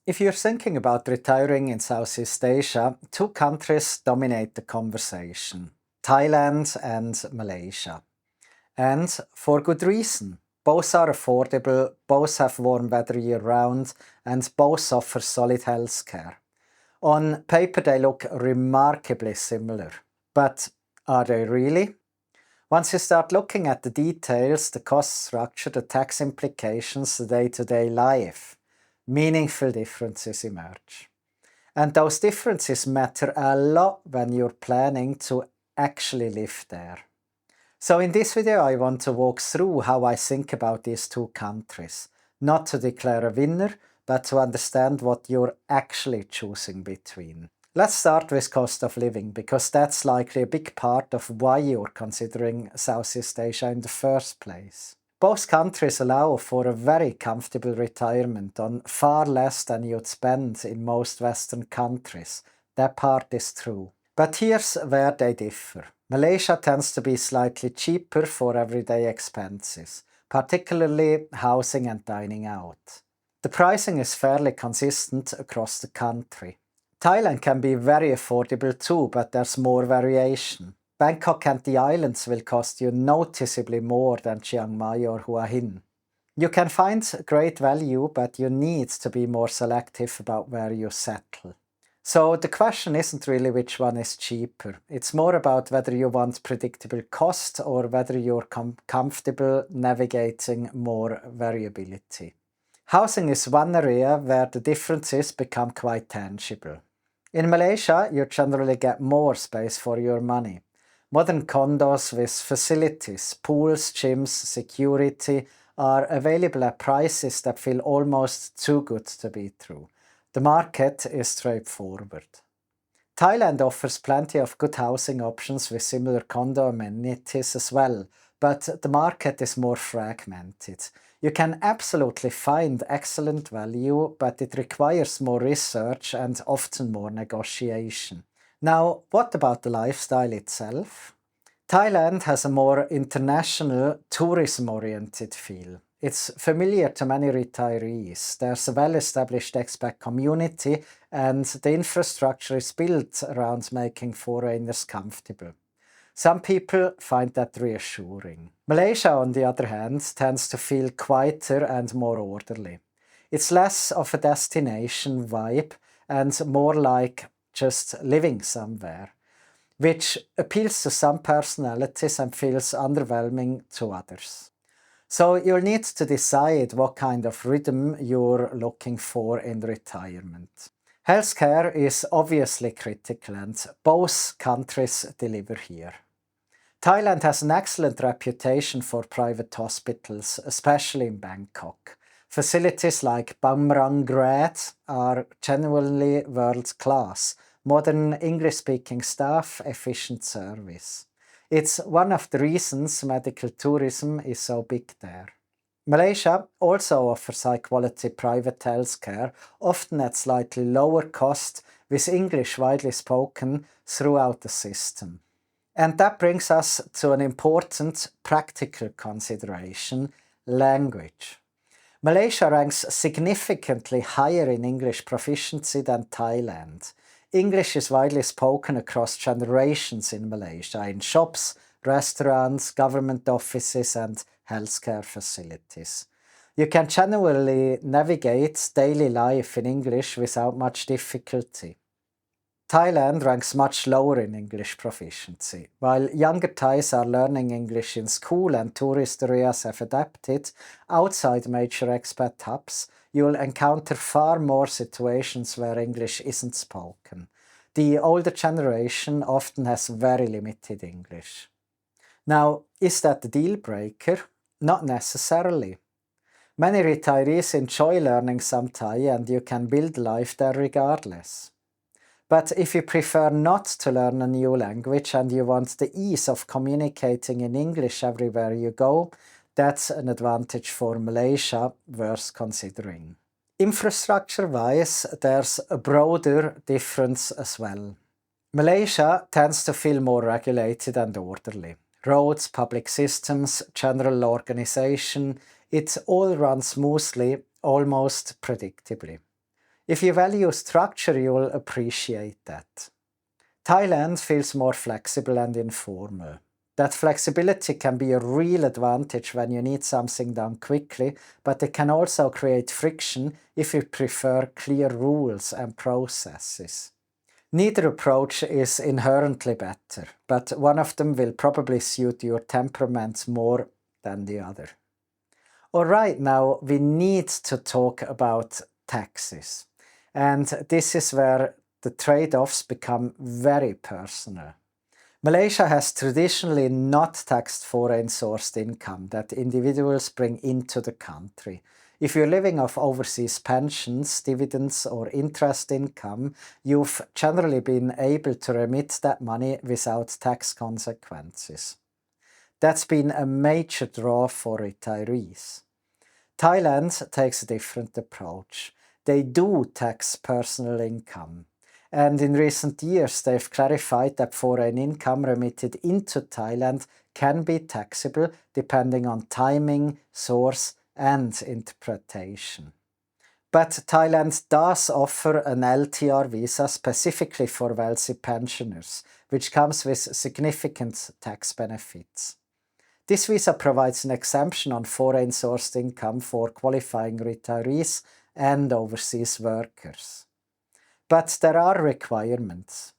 If you're thinking about retiring in Southeast Asia, two countries dominate the conversation: Thailand and Malaysia. And for good reason. Both are affordable, both have warm weather year-round, and both offer solid healthcare. On paper they look remarkably similar. But are they really? Once you start looking at the details, the cost structure, the tax implications, the day-to-day life, meaningful differences emerge. And those differences matter a lot when you're planning to actually live there. So in this video I want to walk through how I think about these two countries, not to declare a winner, but to understand what you're actually choosing between. Let's start with cost of living, because that's likely a big part of why you're considering Southeast Asia in the first place. Both countries allow for a very comfortable retirement on far less than you'd spend in most Western countries. That part is true. But here's where they differ. Malaysia tends to be slightly cheaper for everyday expenses, particularly housing and dining out. The pricing is fairly consistent across the country. Thailand can be very affordable too, but there's more variation. Bangkok and the islands will cost you noticeably more than Chiang Mai or Hua Hin. You can find great value, but you need to be more selective about where you settle. So the question isn't really which one is cheaper. It's more about whether you want predictable cost or whether you're comfortable navigating more variability. Housing is one area where the differences become quite tangible. In Malaysia, you generally get more space for your money. Modern condos with facilities, pools, gyms, security are available at prices that feel almost too good to be true. The market is straightforward. Thailand offers plenty of good housing options with similar condo amenities as well, but the market is more fragmented. You can absolutely find excellent value, but it requires more research and often more negotiation. Now, what about the lifestyle itself? Thailand has a more international, tourism-oriented feel. It's familiar to many retirees. There's a well-established expat community and the infrastructure is built around making foreigners comfortable. Some people find that reassuring. Malaysia, on the other hand, tends to feel quieter and more orderly. It's less of a destination vibe and more like just living somewhere, which appeals to some personalities and feels underwhelming to others. So you'll need to decide what kind of rhythm you're looking for in retirement. Healthcare is obviously critical and both countries deliver here. Thailand has an excellent reputation for private hospitals, especially in Bangkok. Facilities like Bumrungrad are genuinely world-class. Modern English-speaking staff, efficient service. It's one of the reasons medical tourism is so big there. Malaysia also offers high-quality private healthcare, often at slightly lower cost, with English widely spoken throughout the system. And that brings us to an important practical consideration: language. Malaysia ranks significantly higher in English proficiency than Thailand. English is widely spoken across generations in Malaysia, in shops, restaurants, government offices and healthcare facilities. You can generally navigate daily life in English without much difficulty. Thailand ranks much lower in English proficiency. While younger Thais are learning English in school and tourist areas have adapted, outside major expat hubs, you'll encounter far more situations where English isn't spoken. The older generation often has very limited English. Now, is that a deal breaker? Not necessarily. Many retirees enjoy learning some Thai and you can build life there regardless. But if you prefer not to learn a new language and you want the ease of communicating in English everywhere you go, that's an advantage for Malaysia worth considering. Infrastructure-wise, there's a broader difference as well. Malaysia tends to feel more regulated and orderly. Roads, public systems, general organization, it all runs smoothly, almost predictably. If you value structure, you'll appreciate that. Thailand feels more flexible and informal. That flexibility can be a real advantage when you need something done quickly, but it can also create friction if you prefer clear rules and processes. Neither approach is inherently better, but one of them will probably suit your temperament more than the other. Alright, now we need to talk about taxes. And this is where the trade-offs become very personal. Malaysia has traditionally not taxed foreign-sourced income that individuals bring into the country. If you're living off overseas pensions, dividends or interest income, you've generally been able to remit that money without tax consequences. That's been a major draw for retirees. Thailand takes a different approach. They do tax personal income. And in recent years, they've clarified that foreign income remitted into Thailand can be taxable depending on timing, source, and interpretation. But Thailand does offer an LTR visa specifically for wealthy pensioners, which comes with significant tax benefits. This visa provides an exemption on foreign-sourced income for qualifying retirees and overseas workers. But there are requirements.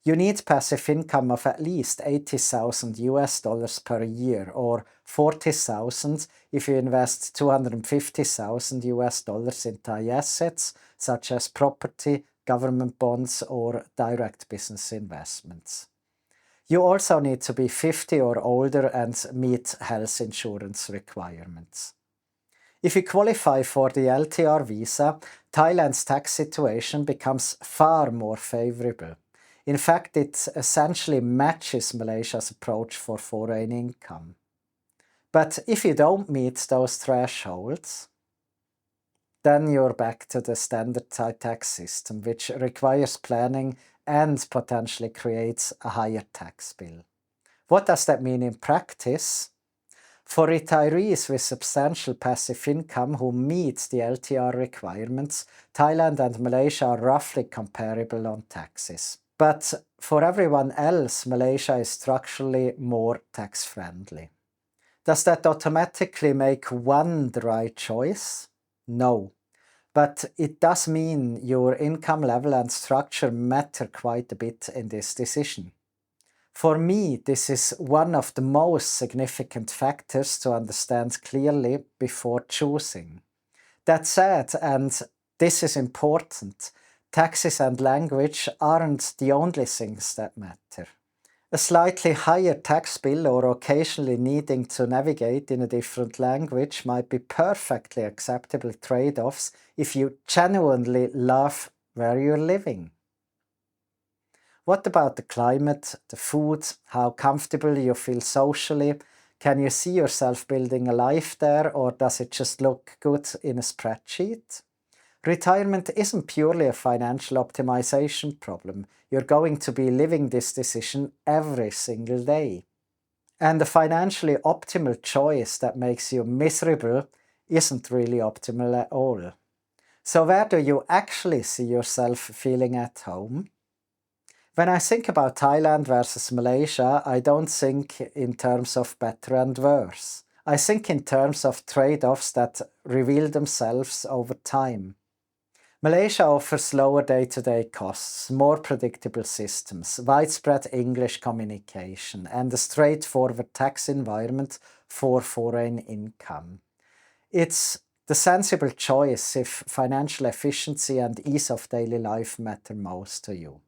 You need passive income of at least $80,000 per year, or $40,000 if you invest $250,000 in Thai assets, such as property, government bonds, or direct business investments. You also need to be 50 or older and meet health insurance requirements. If you qualify for the LTR visa, Thailand's tax situation becomes far more favorable. In fact, it essentially matches Malaysia's approach for foreign income. But if you don't meet those thresholds, then you're back to the standard Thai tax system, which requires planning and potentially creates a higher tax bill. What does that mean in practice? For retirees with substantial passive income who meet the LTR requirements, Thailand and Malaysia are roughly comparable on taxes. But for everyone else, Malaysia is structurally more tax-friendly. Does that automatically make one the right choice? No. But it does mean your income level and structure matter quite a bit in this decision. For me, this is one of the most significant factors to understand clearly before choosing. That said, and this is important, taxes and language aren't the only things that matter. A slightly higher tax bill or occasionally needing to navigate in a different language might be perfectly acceptable trade-offs if you genuinely love where you're living. What about the climate, the food, how comfortable you feel socially? Can you see yourself building a life there, or does it just look good in a spreadsheet? Retirement isn't purely a financial optimization problem. You're going to be living this decision every single day. And a financially optimal choice that makes you miserable isn't really optimal at all. So where do you actually see yourself feeling at home? When I think about Thailand versus Malaysia, I don't think in terms of better and worse. I think in terms of trade-offs that reveal themselves over time. Malaysia offers lower day-to-day costs, more predictable systems, widespread English communication, and a straightforward tax environment for foreign income. It's the sensible choice if financial efficiency and ease of daily life matter most to you.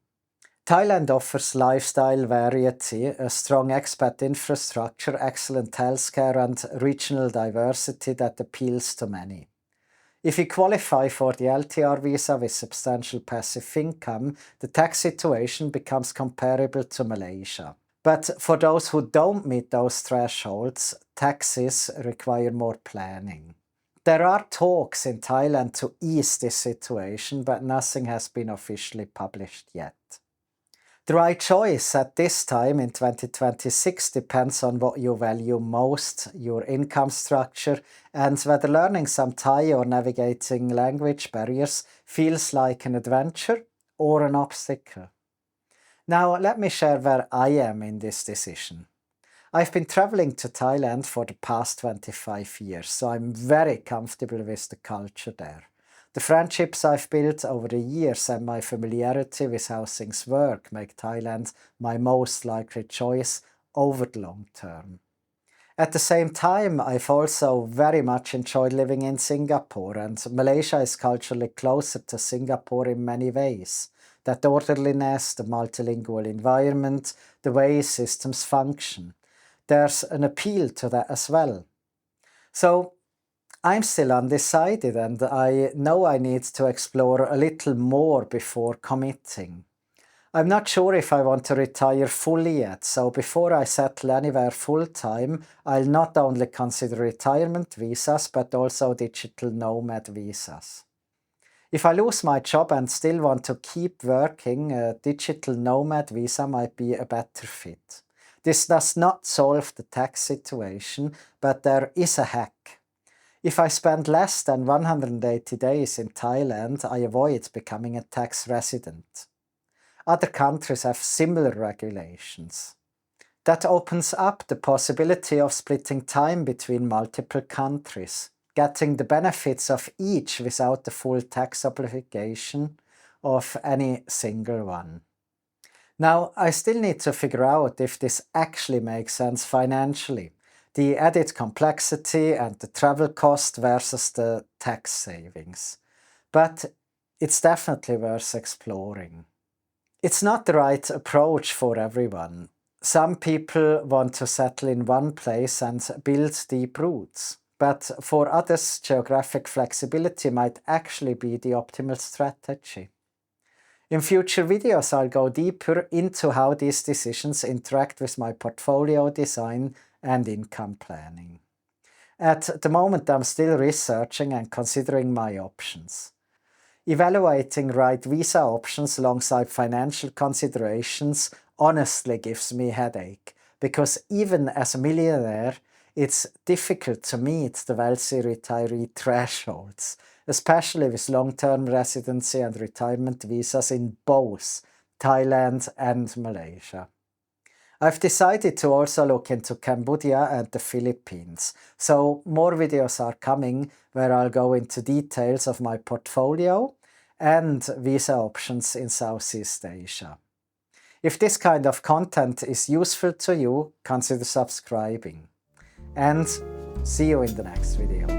Thailand offers lifestyle variety, a strong expat infrastructure, excellent healthcare, and regional diversity that appeals to many. If you qualify for the LTR visa with substantial passive income, the tax situation becomes comparable to Malaysia. But for those who don't meet those thresholds, taxes require more planning. There are talks in Thailand to ease this situation, but nothing has been officially published yet. The right choice at this time in 2026 depends on what you value most, your income structure, and whether learning some Thai or navigating language barriers feels like an adventure or an obstacle. Now, let me share where I am in this decision. I've been traveling to Thailand for the past 25 years, so I'm very comfortable with the culture there. The friendships I've built over the years and my familiarity with how things work make Thailand my most likely choice over the long term. At the same time, I've also very much enjoyed living in Singapore, and Malaysia is culturally closer to Singapore in many ways. That orderliness, the multilingual environment, the way systems function. There's an appeal to that as well. So I'm still undecided, and I know I need to explore a little more before committing. I'm not sure if I want to retire fully yet, so before I settle anywhere full-time, I'll not only consider retirement visas, but also digital nomad visas. If I lose my job and still want to keep working, a digital nomad visa might be a better fit. This does not solve the tax situation, but there is a hack. If I spend less than 180 days in Thailand, I avoid becoming a tax resident. Other countries have similar regulations. That opens up the possibility of splitting time between multiple countries, getting the benefits of each without the full tax obligation of any single one. Now, I still need to figure out if this actually makes sense financially. The added complexity and the travel cost versus the tax savings. But it's definitely worth exploring. It's not the right approach for everyone. Some people want to settle in one place and build deep roots. But for others, geographic flexibility might actually be the optimal strategy. In future videos, I'll go deeper into how these decisions interact with my portfolio design and income planning. At the moment, I'm still researching and considering my options. Evaluating right visa options alongside financial considerations honestly gives me a headache, because even as a millionaire, it's difficult to meet the wealthy retiree thresholds, especially with long-term residency and retirement visas in both Thailand and Malaysia. I've decided to also look into Cambodia and the Philippines, so more videos are coming where I'll go into details of my portfolio and visa options in Southeast Asia. If this kind of content is useful to you, consider subscribing. And see you in the next video.